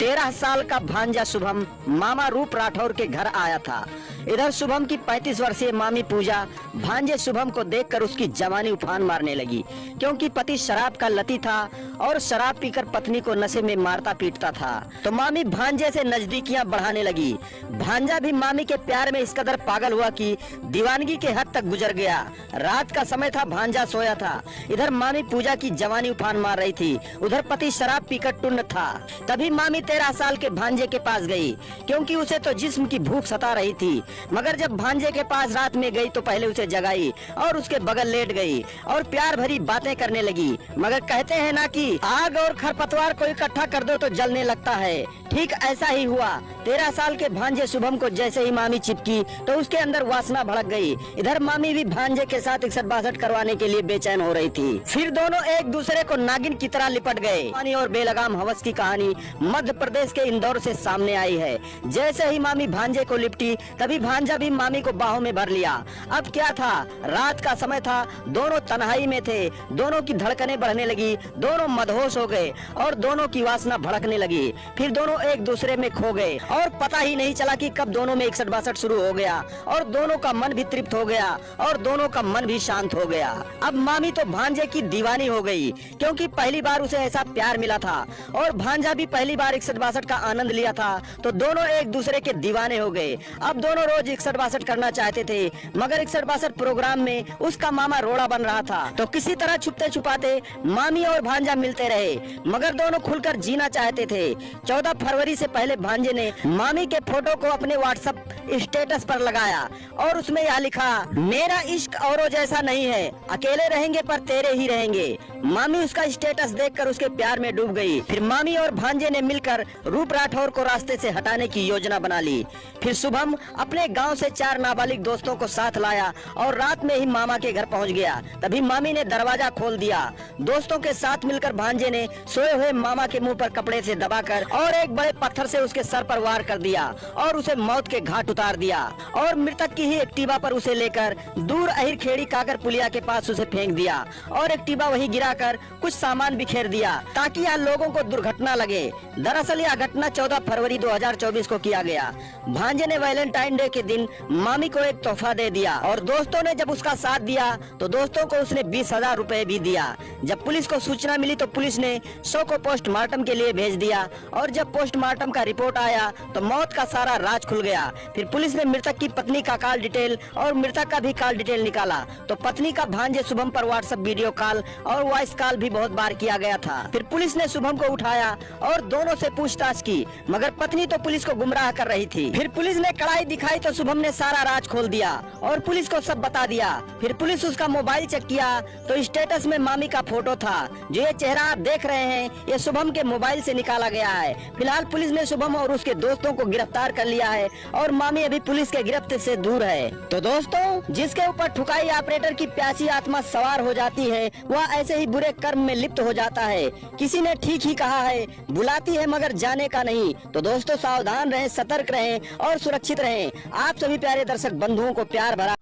13 साल का भांजा शुभम मामा रूप राठौर के घर आया था। इधर शुभम की 35 वर्षीय मामी पूजा भांजे शुभम को देखकर उसकी जवानी उफान मारने लगी, क्योंकि पति शराब का लती था और शराब पीकर पत्नी को नशे में मारता पीटता था। तो मामी भांजे से नजदीकियां बढ़ाने लगी। भांजा भी मामी के प्यार में इस कदर पागल हुआ कि दीवानगी के हद तक गुजर गया। रात का समय था, भांजा सोया था। इधर मामी पूजा की जवानी उफान मार रही थी, उधर पति शराब पीकर टुन्न था। तभी मामी 13 साल के भांजे के पास गई, क्योंकि उसे तो जिस्म की भूख सता रही थी। मगर जब भांजे के पास रात में गई तो पहले उसे जगाई और उसके बगल लेट गई और प्यार भरी बातें करने लगी। मगर कहते हैं ना कि आग और खरपतवार को इकट्ठा कर दो तो जलने लगता है, ठीक ऐसा ही हुआ। 13 साल के भांजे शुभम को जैसे ही मामी चिपकी तो उसके अंदर वासना भड़क गई। इधर मामी भी भांजे के साथ 61-62 करवाने के लिए बेचैन हो रही थी। फिर दोनों एक दूसरे को नागिन की तरह लिपट गए। पानी और बेलगाम हवस की कहानी मध्य प्रदेश के इंदौर से सामने आई है। जैसे ही मामी भांजे को लिपटी तभी भांजा भी मामी को बाहों में भर लिया। अब क्या था, रात का समय था, दोनों तन्हाई में थे, दोनों की धड़कनें बढ़ने लगी, दोनों मदहोश हो गए और दोनों की वासना भड़कने लगी। फिर दोनों एक दूसरे में खो गए और पता ही नहीं चला कि कब दोनों में 61-62 शुरू हो गया और दोनों का मन भी तृप्त हो गया और दोनों का मन भी शांत हो गया। अब मामी तो भांजे की दीवानी हो गई, क्योंकि पहली बार उसे ऐसा प्यार मिला था और भांजा भी पहली बार 61-62 का आनंद लिया था, तो दोनों एक दूसरे के दीवाने हो गए। अब दोनों रोज 61-62 करना चाहते थे, मगर 61-62 प्रोग्राम में उसका मामा रोड़ा बन रहा था, तो किसी तरह छुपते छुपाते मामी और भांजा मिलते रहे, मगर दोनों खुलकर जीना चाहते थे। 14 फरवरी से पहले भांजे ने मामी के फोटो को अपने व्हाट्सएप स्टेटस पर लगाया और उसमें यह लिखा, मेरा इश्क औरों जैसा नहीं है, अकेले रहेंगे पर तेरे ही रहेंगे। मामी उसका स्टेटस देखकर उसके प्यार में डूब गई। फिर मामी और भांजे ने मिलकर रूप राठौर को रास्ते से हटाने की योजना बना ली। फिर शुभम अपने गांव से 4 नाबालिग दोस्तों को साथ लाया और रात में ही मामा के घर पहुंच गया। तभी मामी ने दरवाजा खोल दिया। दोस्तों के साथ मिलकर भांजे ने सोए हुए मामा के मुंह पर कपड़े से दबाकर और एक बड़े पत्थर से उसके सर पर वार कर दिया और उसे मौत के घाट उतार दिया और मृतक की ही एक्टिवा पर उसे लेकर दूर अहिर खेड़ी काकर पुलिया के पास उसे फेंक दिया और एक्टिवा वहीं गिराकर कुछ सामान बिखेर दिया ताकि यहाँ लोगों को दुर्घटना लगे। दरअसल यह घटना 14 फरवरी 2024 को किया गया। भांजे ने वैलेंटाइन डे के दिन मामी को एक तोहफा दे दिया और दोस्तों ने जब उसका साथ दिया तो दोस्तों को उसने 20,000 रुपए भी दिया। जब पुलिस को सूचना मिली तो पुलिस ने शव को पोस्टमार्टम के लिए भेज दिया और जब पोस्टमार्टम का रिपोर्ट आया तो मौत का सारा राज खुल गया। फिर पुलिस ने मृतक की पत्नी का कॉल डिटेल और मृतक का भी कॉल डिटेल निकाला तो पत्नी का भांजे शुभम पर व्हाट्सएप वीडियो कॉल और वॉइस कॉल भी बहुत बार किया गया था। फिर पुलिस ने शुभम को उठाया और दोनों से पूछताछ की, मगर पत्नी तो पुलिस को गुमराह कर रही थी। फिर पुलिस ने कड़ाई दिखाई तो शुभम ने सारा राज खोल दिया और पुलिस को सब बता दिया। फिर पुलिस उसका मोबाइल चेक किया तो स्टेटस में मामी का फोटो था। जो ये चेहरा आप देख रहे हैं ये शुभम के मोबाइल से निकाला गया है। फिलहाल पुलिस ने शुभम और उसके दोस्तों को गिरफ्तार कर लिया है और मामी अभी पुलिस के गिरफ्त से दूर है। तो दोस्तों, जिसके ऊपर ठुकाई ऑपरेटर की प्यासी आत्मा सवार हो जाती है वह ऐसे ही बुरे कर्म में लिप्त हो जाता है। किसी ने ठीक ही कहा है, बुलाती है मगर जाने का नहीं। तो दोस्तों, सावधान रहें, सतर्क रहें और सुरक्षित रहें। आप सभी प्यारे दर्शक बंधुओं को प्यार भरा।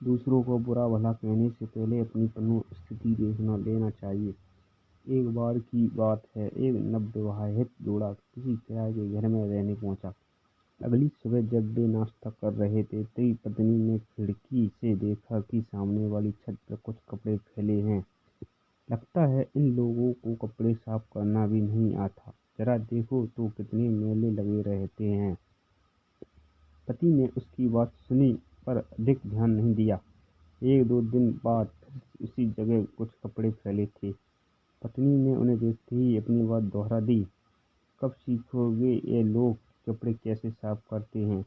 दूसरों को बुरा भला कहने से पहले अपनी मनोस्थिति देखना लेना चाहिए। एक बार की बात है, एक नवविवाहित जोड़ा किसी किराए के घर में रहने पहुंचा। अगली सुबह जब वे नाश्ता कर रहे थे तभी पत्नी ने खिड़की से देखा कि सामने वाली छत पर कुछ कपड़े फैले हैं। लगता है इन लोगों को कपड़े साफ करना भी नहीं आता, जरा देखो तो कितने मैले लगे रहते हैं। पति ने उसकी बात सुनी पर अधिक ध्यान नहीं दिया। 1-2 दिन बाद फिर उसी जगह कुछ कपड़े फैले थे। पत्नी ने उन्हें देखते ही अपनी बात दोहरा दी, कब सीखोगे ये लोग कपड़े कैसे साफ करते हैं।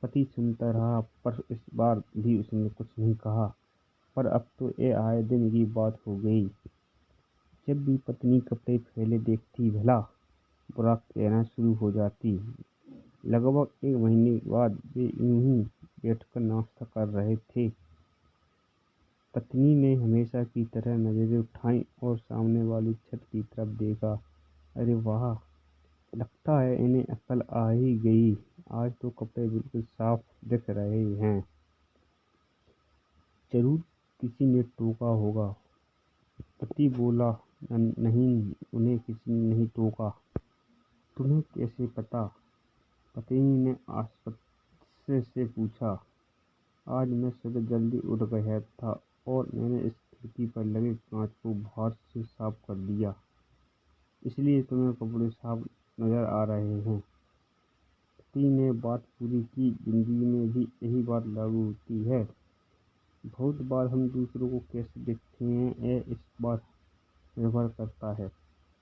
पति सुनता रहा पर इस बार भी उसने कुछ नहीं कहा। पर अब तो ये आए दिन की बात हो गई। जब भी पत्नी कपड़े फैले देखती भला बुरा कहना शुरू हो जाती। लगभग 1 महीने बाद वे यूं ही बैठकर नाश्ता कर रहे थे। पत्नी ने हमेशा की तरह नजरें उठाई और सामने वाली छत की तरफ देखा। अरे वाह, लगता है इन्हें अक्ल आ ही गई, आज तो कपड़े बिल्कुल साफ दिख रहे हैं। जरूर किसी ने टोका होगा। पति बोला, नहीं, उन्हें किसी ने नहीं टोका। तुम्हें कैसे पता? पत्नी ने आश्चर्य से पूछा। आज मैं सुबह जल्दी उठ गया था और मैंने इस खिड़की पर लगे कांच को बाहर से साफ कर दिया, इसलिए तुम्हें कपड़े साफ नजर आ रहे हैं। पति ने बात पूरी की। जिंदगी में भी यही बात लागू होती है। बहुत बार हम दूसरों को कैसे देखते हैं, यह इस बात निर्भर करता है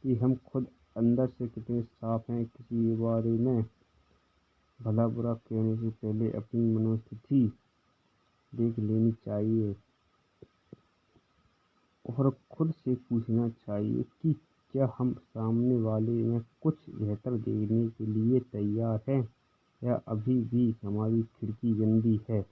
कि हम खुद अंदर से कितने साफ हैं। किसी के बारे में भला बुरा कहने से पहले अपनी मनोस्थिति देख लेनी चाहिए और खुद से पूछना चाहिए कि क्या हम सामने वाले में कुछ बेहतर देखने के लिए तैयार हैं या अभी भी हमारी खिड़की गंदी है।